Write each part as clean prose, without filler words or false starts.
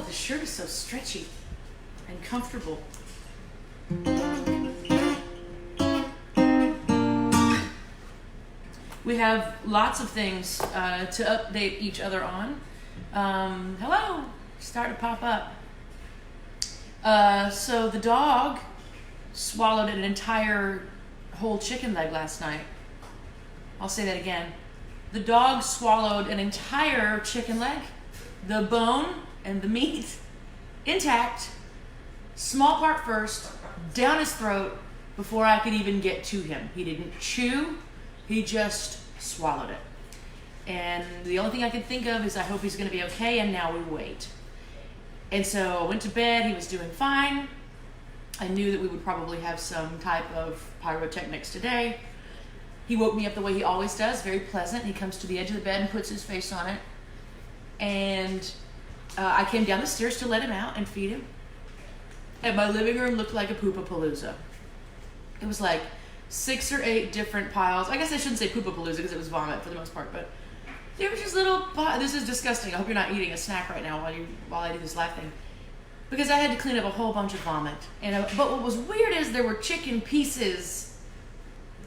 the shirt is so stretchy and comfortable. We have lots of things to update each other on. Hello, start to pop up. So the dog swallowed an entire whole chicken leg last night. I'll say that again. The dog swallowed an entire chicken leg, the bone and the meat, intact, small part first, down his throat before I could even get to him. He didn't chew, he just swallowed it. And the only thing I could think of is I hope he's gonna be okay, and now we wait. And so I went to bed, he was doing fine. I knew that we would probably have some type of pyrotechnics today. He woke me up the way he always does, very pleasant. He comes to the edge of the bed and puts his face on it. And I came down the stairs to let him out and feed him. And my living room looked like a poopapalooza. It was like 6 or 8 different piles. I guess I shouldn't say poopapalooza because it was vomit for the most part, but they were just little, this is disgusting. I hope you're not eating a snack right now while I do this live thing. Because I had to clean up a whole bunch of vomit. But what was weird is there were chicken pieces,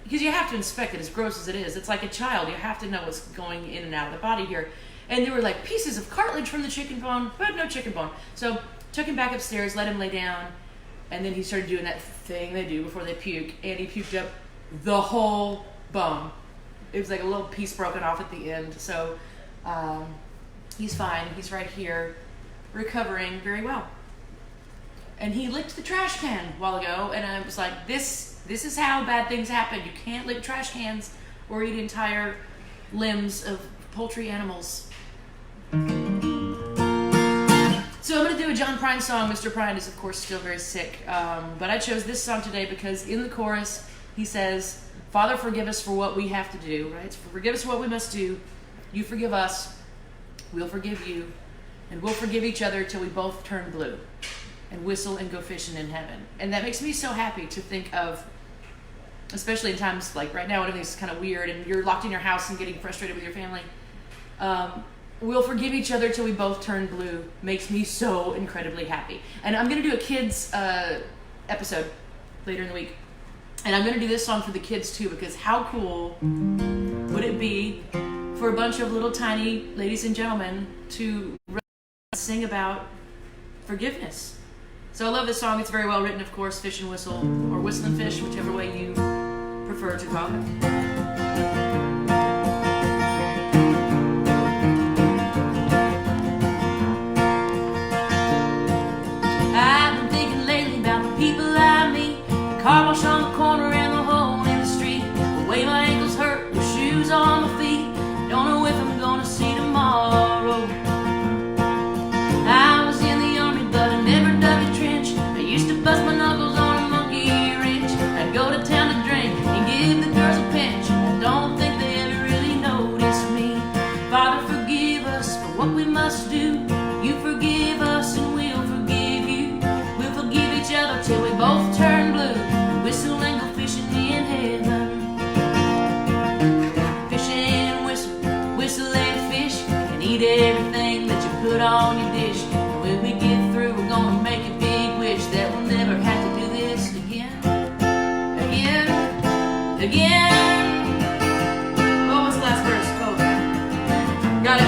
because you have to inspect it, as gross as it is. It's like a child. You have to know what's going in and out of the body here. And there were like pieces of cartilage from the chicken bone, but no chicken bone. So took him back upstairs, let him lay down, and then he started doing that thing they do before they puke, and he puked up the whole bone. It was like a little piece broken off at the end. So he's fine. He's right here, recovering very well. And he licked the trash can a while ago, and I was like, this is how bad things happen. You can't lick trash cans or eat entire limbs of poultry animals. So I'm going to do a John Prine song. Mr. Prine is, of course, still very sick. But I chose this song today because in the chorus, he says, Father, forgive us for what we have to do, right? Forgive us for what we must do. You forgive us. We'll forgive you. And we'll forgive each other till we both turn blue and whistle and go fishing in heaven. And that makes me so happy to think of, especially in times like right now when everything's kind of weird and you're locked in your house and getting frustrated with your family. We'll forgive each other till we both turn blue makes me so incredibly happy. And I'm going to do a kids episode later in the week. And I'm going to do this song for the kids too, because how cool would it be for a bunch of little tiny ladies and gentlemen to sing about forgiveness. So I love this song. It's very well written, of course, Fish and Whistle, or Whistle and Fish, whichever way you prefer to call it. Car wash on the corner and the hole in the street. The way my ankles hurt, the shoes on my feet. Don't know if I'm gonna see tomorrow. I was in the army, but I never dug a trench. I used to bust my knuckles on a monkey wrench. I'd go to town to drink and give the girls a pinch. I don't think they ever really noticed me. Father, forgive us for what we must do. You forgive us and we'll forgive you. We'll forgive each other till we both turn blue. Whistle and go fishing in heaven. Fish and whistle, whistle and fish, and eat everything that you put on your dish. And when we get through, we're gonna make a big wish that we'll never have to do this again. Again. Oh, what's the last verse? Oh, got it.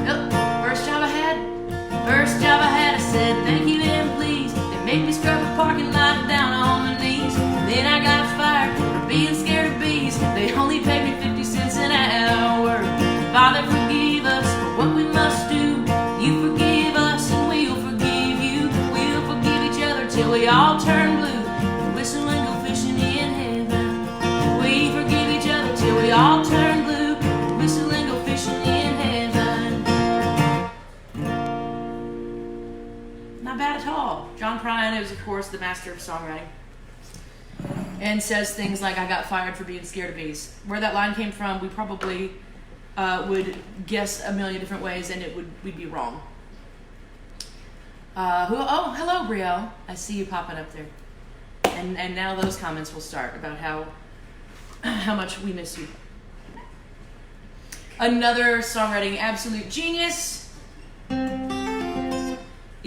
Yep. First job I had, I said thank you and please. Make me scrub the parking lot down on my knees. And then I got fired for being scared of bees. They only paid me 50 cents an hour. Father, forgive us for what we must do. You forgive us and we'll forgive you. We'll forgive each other till we all turn blue. And whistle and go fishing in heaven. We forgive each other till we all turn blue. And whistle and go fishing in heaven. Not bad at all. John Prine is, of course, the master of songwriting, and says things like, I got fired for being scared of bees. Where that line came from, we probably would guess a million different ways, and we'd be wrong. Oh, hello, Brielle. I see you popping up there. And now those comments will start about how much we miss you. Another songwriting absolute genius,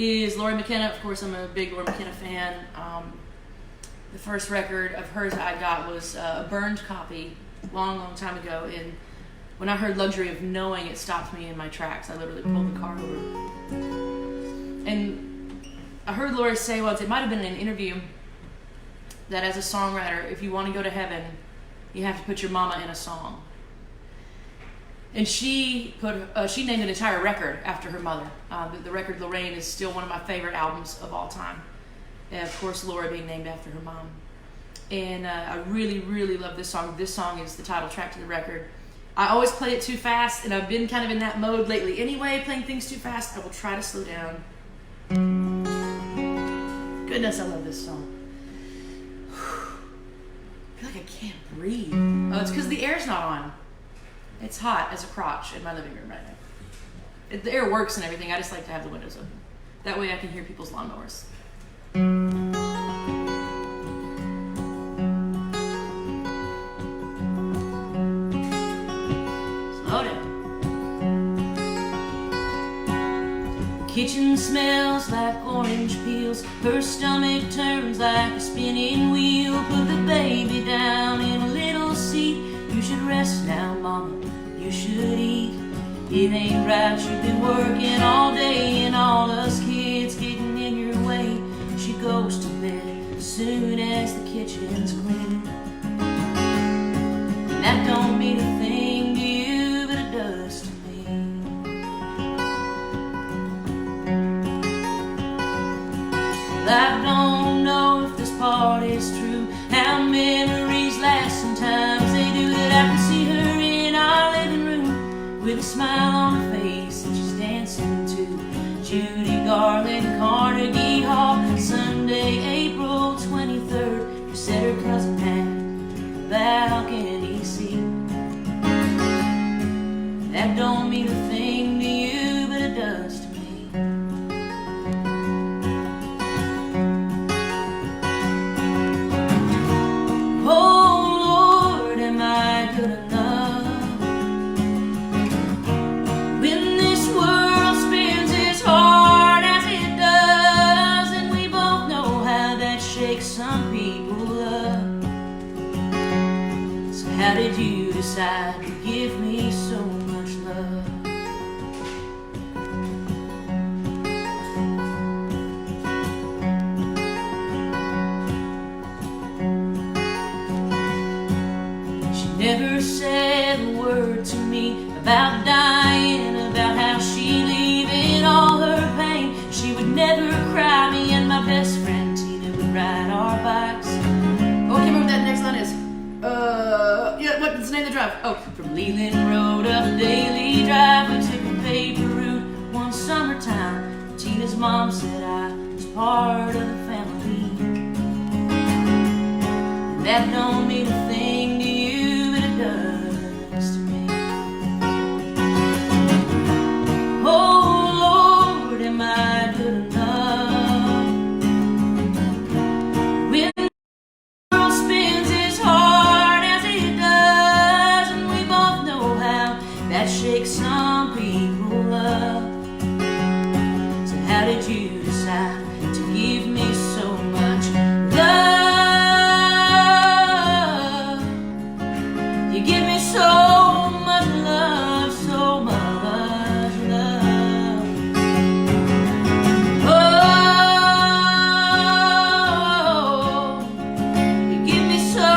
is Lori McKenna. Of course, I'm a big Lori McKenna fan. The first record of hers I got was a burned copy long time ago, and when I heard Luxury of Knowing, it stopped me in my tracks. I literally pulled the car over. And I heard Lori say once, it might have been in an interview, that as a songwriter, if you want to go to heaven, you have to put your mama in a song. And she named an entire record after her mother. The record Lorraine is still one of my favorite albums of all time. And of course, Laura being named after her mom. And I really, really love this song. This song is the title track to the record. I always play it too fast, and I've been kind of in that mode lately anyway, playing things too fast. I will try to slow down. Goodness, I love this song. I feel like I can't breathe. Oh, it's because the air's not on. It's hot as a crotch in my living room right now. The air works and everything. I just like to have the windows open. That way I can hear people's lawnmowers. Slow down. Kitchen smells like orange peels. Her stomach turns like a spinning wheel. Put the baby down in a little seat. You should rest now, mama. You should eat. It ain't right. You've been working all day, and all us kids getting in your way. She goes to bed as soon as the kitchen's clean. And that don't mean a thing to you, but it does to me. I don't know if this part is true, how memories last, sometimes they do, that I can see her in our living room with a smile on her face that she's dancing to Judy Garland, Carnegie Hall, Sunday, April 23rd. You said her cousin had a balcony seat. That don't mean a thing to you, but it does to me. Oh Lord, am I good enough? When this world spins as hard as it does, and we both know how that shakes some people up. So how did you decide to give me so much love? She never said a word to me about dying, about how she'd leaving all her pain. She would never cry. Me and my best friend Tina would ride our bikes. Oh, I can't remember what that next line is. Yeah, what's the name of the drive? Oh, from Leland Road up Daily Drive, we took the paper route one summertime. Tina's mom said I was part of the family. And that don't mean a thing to you, but it does to me. Oh Lord, am I good enough? When the world spins as hard as it does, and we both know how that shakes some people up. So how did you decide to give me so much love? You give me so much love, so much love. Oh, you give me so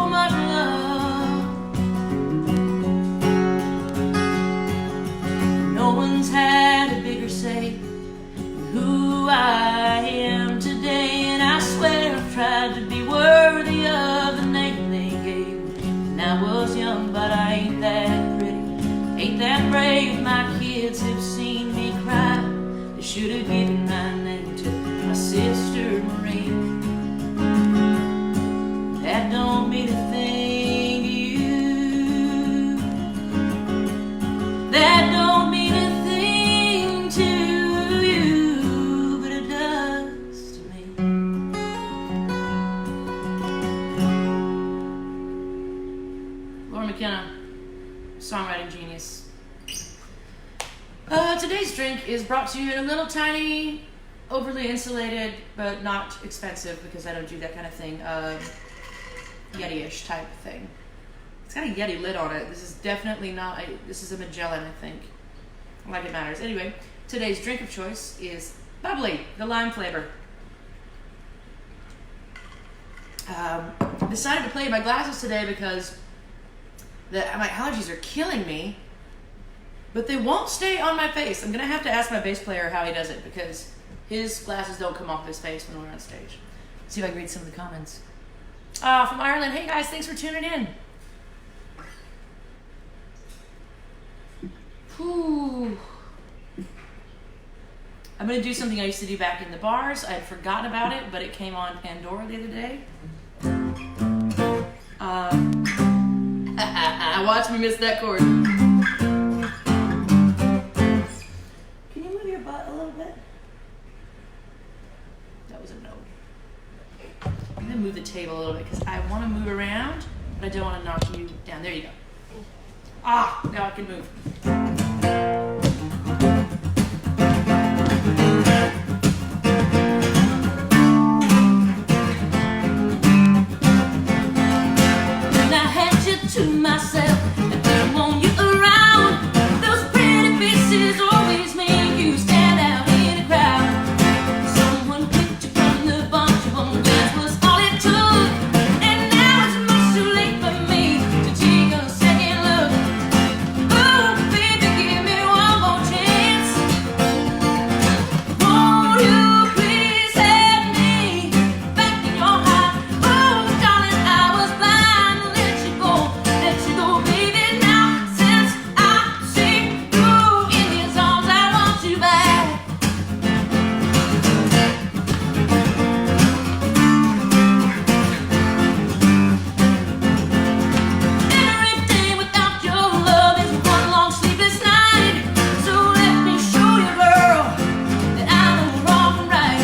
much love. No one's had a bigger say in who I am today, and I swear I've tried to be worthy of the name they gave me. And I was young, but I ain't that pretty, ain't that brave. My kids have seen me cry. They should have given my name to my sister Marie. That don't mean a thing to you. That don't mean a thing to you, but it does to me. Laura McKenna, songwriting genius. Today's drink is brought to you in a little tiny overly insulated, but not expensive because I don't do that kind of thing. Yeti-ish type thing. It's got a Yeti lid on it. This is definitely not, this is a Magellan, I think. Like it matters. Anyway, today's drink of choice is bubbly, the lime flavor. Decided to play in my glasses today because my allergies are killing me, but they won't stay on my face. I'm gonna have to ask my bass player how he does it because his glasses don't come off his face when we're on stage. Let's see if I can read some of the comments. From Ireland, hey guys, thanks for tuning in. Whew. I'm gonna do something I used to do back in the bars. I had forgotten about it, but it came on Pandora the other day. Watch me miss that chord. Can you move your butt a little bit? That was a no. I'm gonna move the table a little bit because I want to move around, but I don't want to knock you down. There you go. Now I can move. To myself, I didn't want you around. Those pretty faces always make you stand out in a crowd. Someone picked you from the bunch, one glance was all it took. And now it's much too late for me to take a second look. Oh, baby, give me one more chance. Won't you please have me back in your heart? Oh, darling, I was blind to let you go. Let you go, baby, now since I see you in his arms, I want you back. Every day without your love is one long sleepless night. So let me show you, girl, that I know wrong from right.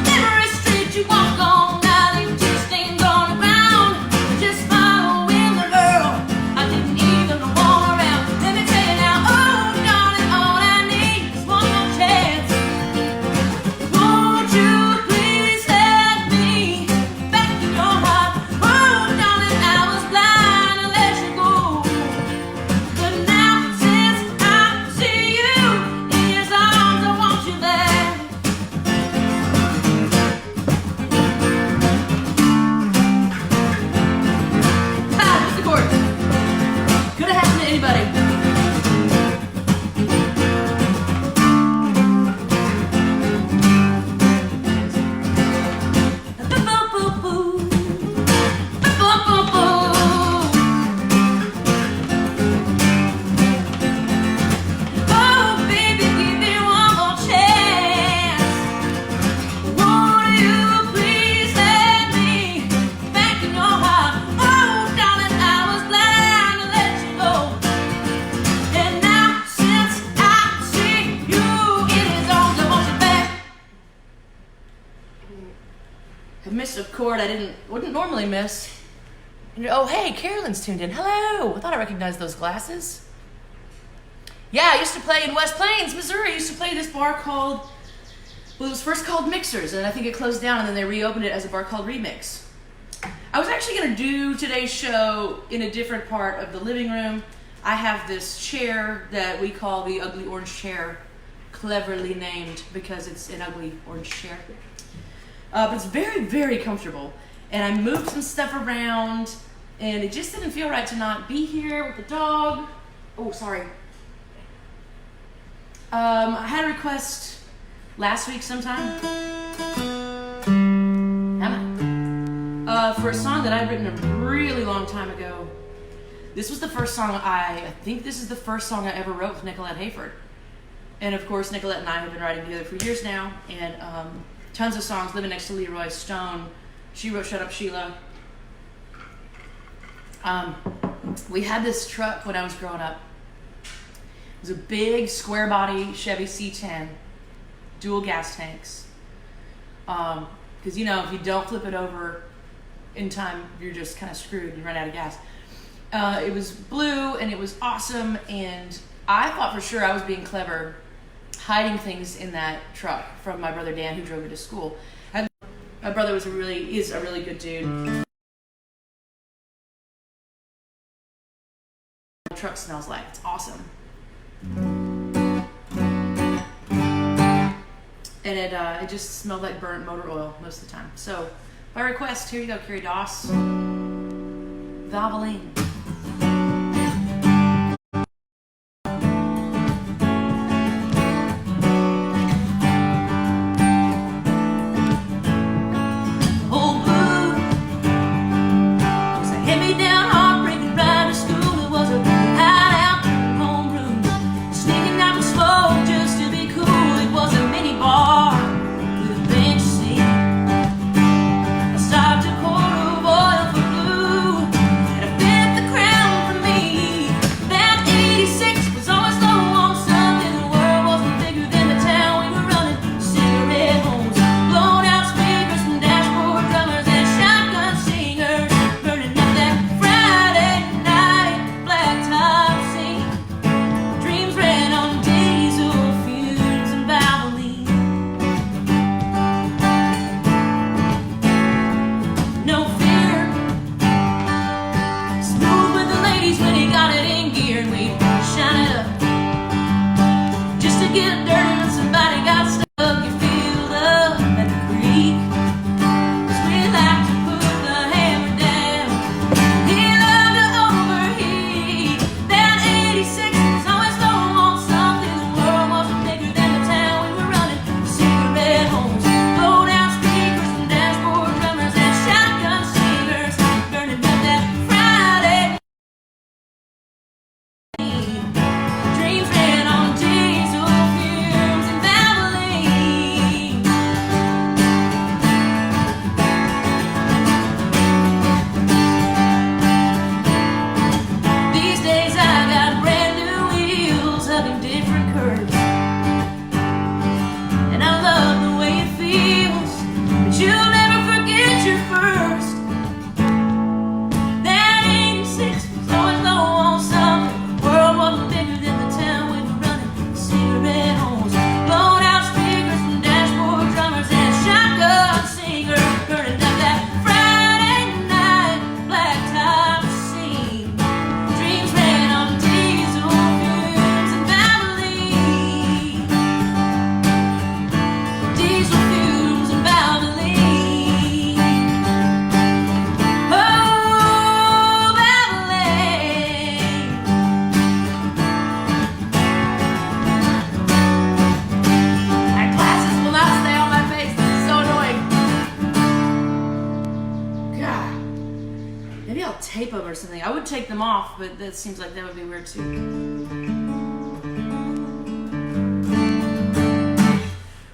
Every street you walk on, now leave tear stains on the ground. Just following the girl I didn't even want around. Let me tell you now, oh darling, all I need is one more chance. Won't you please let me back in your heart? Oh darling, I was blind to let you go, but now since I see you in his arms, I want you back. What's the chord? Could have happened to anybody. Oh, baby, give me one more chance. Won't you please let me back in your heart? Oh, darling, I was blind to let you go. And now since I see you in his arms, I want you back. I missed a chord I wouldn't normally miss. Oh, hey, Carolyn's tuned in. Hello. I thought I recognized those glasses. Yeah, I used to play in West Plains, Missouri. I used to play this bar called, well, it was first called Mixers, and I think it closed down, and then they reopened it as a bar called Remix. I was actually going to do today's show in a different part of the living room. I have this chair that we call the ugly orange chair, cleverly named because it's an ugly orange chair. But it's very, very comfortable. And I moved some stuff around, and it just didn't feel right to not be here with the dog. Oh, sorry. I had a request last week sometime. For a song that I'd written a really long time ago. This was the first song I think this is the first song I ever wrote with Nicolette Hayford. And of course, Nicolette and I have been writing together for years now, and tons of songs. Living Next to Leroy Stone. She wrote Shut Up Sheila. We had this truck when I was growing up. It was a big square body Chevy C10, dual gas tanks. Because you know, if you don't flip it over in time, you're just kind of screwed. You run out of gas. It was blue and it was awesome, and I thought for sure I was being clever hiding things in that truck from my brother Dan, who drove me to school. My brother is a really good dude. The truck smells like, it's awesome. And it just smelled like burnt motor oil most of the time. So by request, here you go, Carrie Doss. Valvoline. Tape them or something. I would take them off, but that seems like that would be weird too.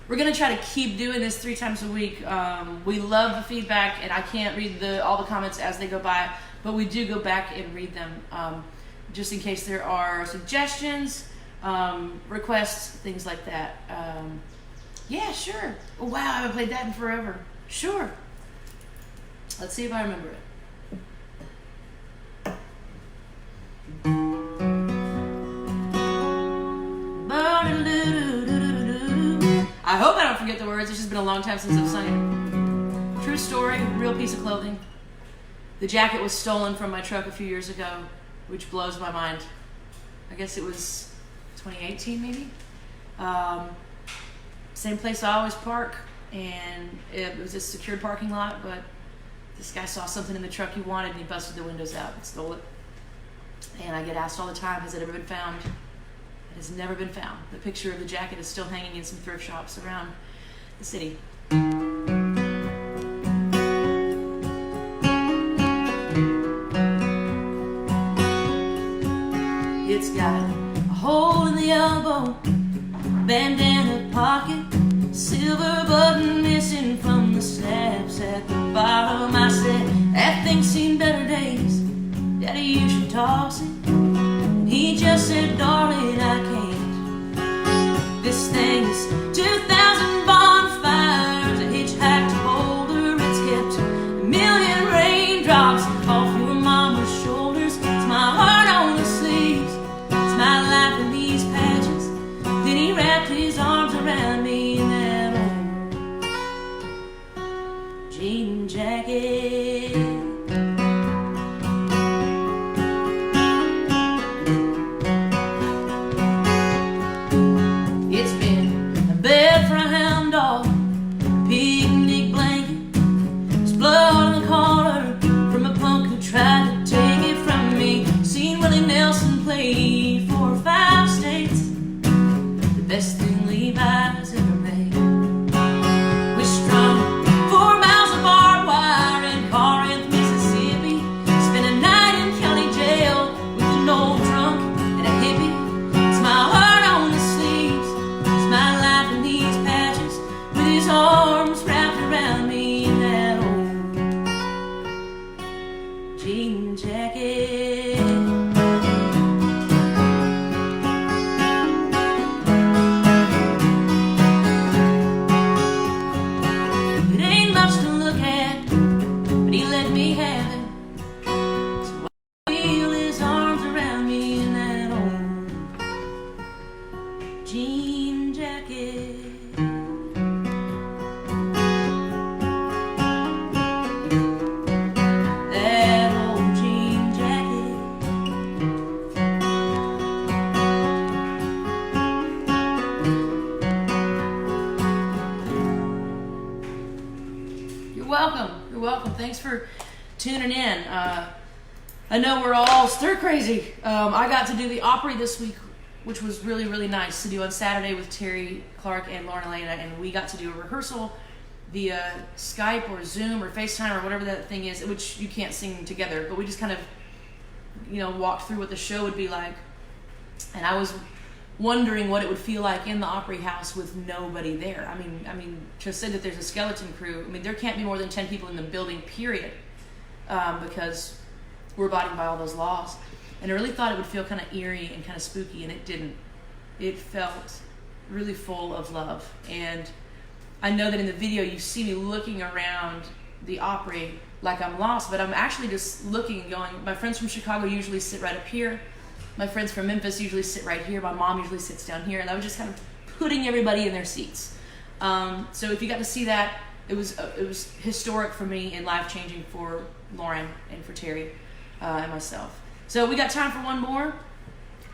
We're gonna try to keep doing this 3 times a week. We love the feedback, and I can't read all the comments as they go by, but we do go back and read them just in case there are suggestions, requests, things like that. Yeah, sure. Oh, wow, I haven't played that in forever. Sure. Let's see if I remember it. I hope I don't forget the words. It's just been a long time since I've sung it. True story, real piece of clothing. The jacket was stolen from my truck a few years ago, which blows my mind. I guess it was 2018 maybe. Same place I always park, and it was a secured parking lot, but this guy saw something in the truck he wanted and he busted the windows out and stole it. And I get asked all the time, has it ever been found? It has never been found. The picture of the jacket is still hanging in some thrift shops around the city. It's got a hole in the elbow, bandana pocket, silver button missing from the snaps at the bottom. I said, that thing's seen better days, Daddy, you should toss it. He just said, darling, I can't. This thing is 2,000 bonfires, a hitchhiked holder. It's kept a million raindrops off your mama's shoulders. It's my heart on the sleeves, it's my life in these patches. Then he wrapped his Thanks for tuning in. I know we're all stir crazy. I got to do the Opry this week, which was really, really nice to do on Saturday with Terry Clark and Lauren Elena, and we got to do a rehearsal via Skype or Zoom or FaceTime or whatever that thing is, which you can't sing together, but we just kind of, walked through what the show would be like. And I was wondering what it would feel like in the Opry House with nobody there. I mean, to say that there's a skeleton crew, there can't be more than 10 people in the building, period, because we're abiding by all those laws. And I really thought it would feel kind of eerie and kind of spooky, and it didn't. It felt really full of love. And I know that in the video you see me looking around the Opry like I'm lost, but I'm actually just looking and going, my friends from Chicago usually sit right up here. My friends from Memphis usually sit right here. My mom usually sits down here, and I was just kind of putting everybody in their seats. So if you got to see that, it was historic for me and life-changing for Lauren and for Terry and myself. So we got time for one more.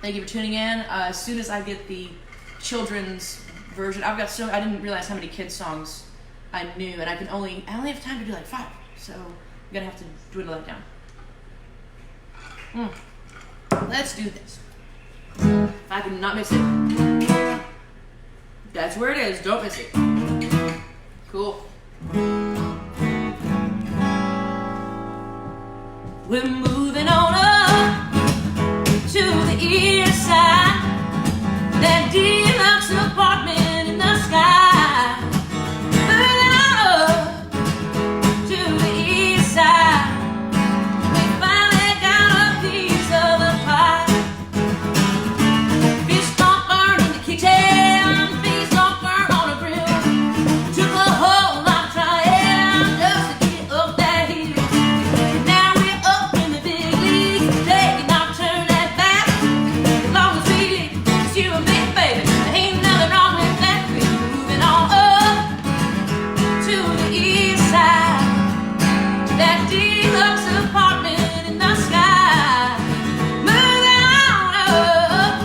Thank you for tuning in. As soon as I get the children's version, I didn't realize how many kids songs I knew, and I only have time to do like 5. So I'm gonna have to dwindle that down. Let's do this. If I can not miss it. That's where it is. Don't miss it. Cool. We're moving on up to the east side. That deluxe apartment in the sky. Moving on up to the east side. We finally got a piece of the pie. Fish don't burn in the kitchen. Fish don't burn on the grill. Took a whole lot of trying just to get up that hill. Now we're up in the big leagues. They cannot turn that back. As long as we did, it's you and me, baby. There ain't nothing wrong with that. We're moving on up to the east side. That deluxe apartment in the sky. Moving on up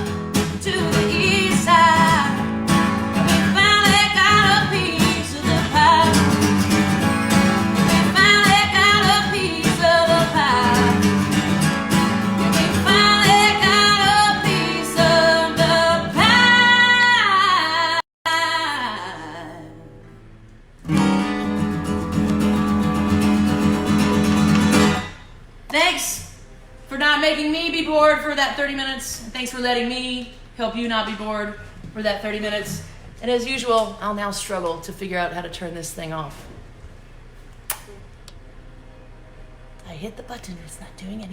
to the east side. We finally got a piece of the pie. We finally got a piece of the pie. We finally got a piece of the pie. Thanks for not making me be bored for that 30 minutes. Thanks for letting me help you not be bored for that 30 minutes. And as usual, I'll now struggle to figure out how to turn this thing off. I hit the button, it's not doing anything.